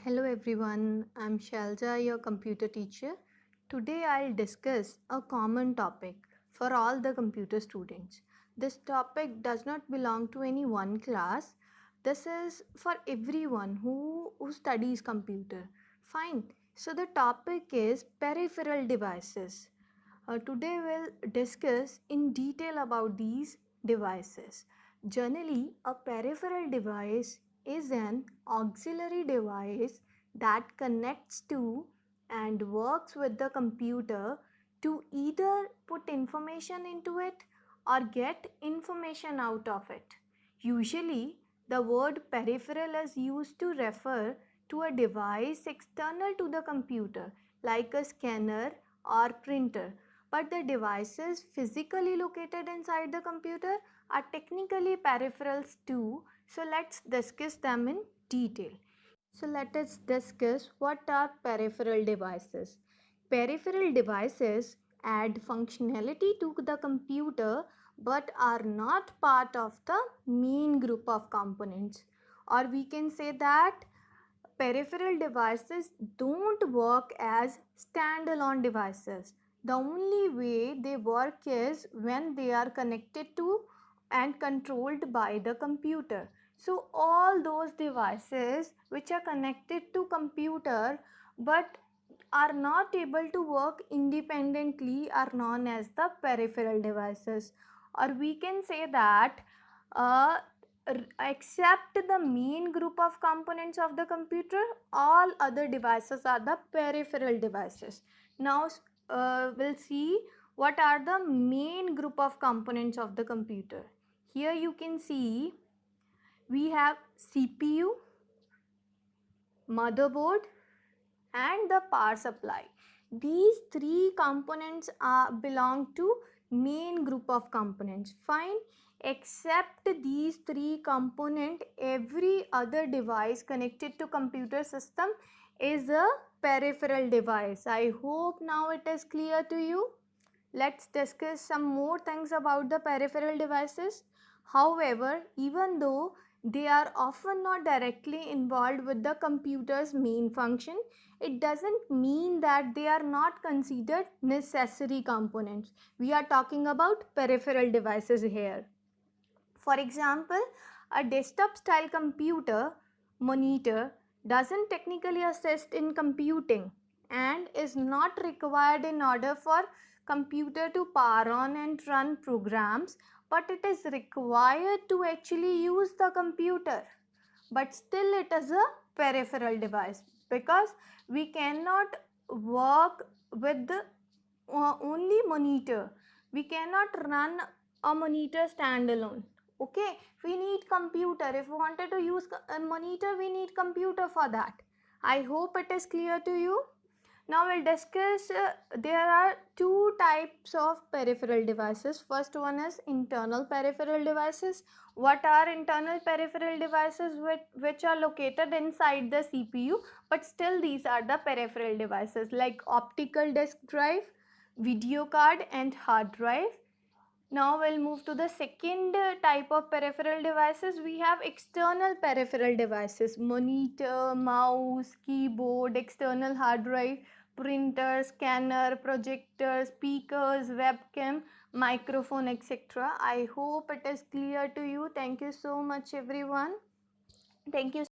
Hello everyone, I'm Shalja, your computer teacher. Today I'll discuss a common topic for all the computer students. This topic does not belong to any one class. This is for everyone who studies computer. Fine. So the topic is peripheral devices. Today we'll discuss in detail about these devices. Generally, a peripheral device is an auxiliary device that connects to and works with the computer to either put information into it or get information out of it. Usually, the word peripheral is used to refer to a device external to the computer, like a scanner or printer, but the devices physically located inside the computer are technically peripherals too. So let's discuss them in detail. So let us discuss what are peripheral devices. Peripheral devices add functionality to the computer but are not part of the main group of components. Or we can say that peripheral devices don't work as standalone devices. The only way they work is when they are connected to and controlled by the computer. So all those devices which are connected to computer but are not able to work independently are known as the peripheral devices. Or we can say that uh, except the main group of components of the computer, all other devices are the peripheral devices. Now we'll see what are the main group of components of the computer. Here you can see we have CPU, motherboard, and the power supply. These three components belong to main group of components. Fine. Except these three component, every other device connected to computer system is a peripheral device. I hope now it is clear to you. Let's discuss some more things about the peripheral devices. However, even though they are often not directly involved with the computer's main function, it doesn't mean that they are not considered necessary components. We are talking about peripheral devices here. For example, a desktop style computer monitor doesn't technically assist in computing and is not required in order for computer to power on and run programs, but it is required to actually use the computer. But still it is a peripheral device because we cannot work with the only monitor. We cannot run a monitor standalone. Okay, we need computer. If we wanted to use a monitor, we need computer for that. I hope it is clear to you. Now we'll discuss, there are two types of peripheral devices. First one is internal peripheral devices. What are internal peripheral devices? Which are located inside the CPU, but still these are the peripheral devices, like optical disk drive, video card, and hard drive. Now we'll move to the second type of peripheral devices. We have external peripheral devices: monitor, mouse, keyboard, external hard drive, printer, scanner, projector, speakers, webcam, microphone, etc. I hope it is clear to you. Thank you so much everyone. Thank you.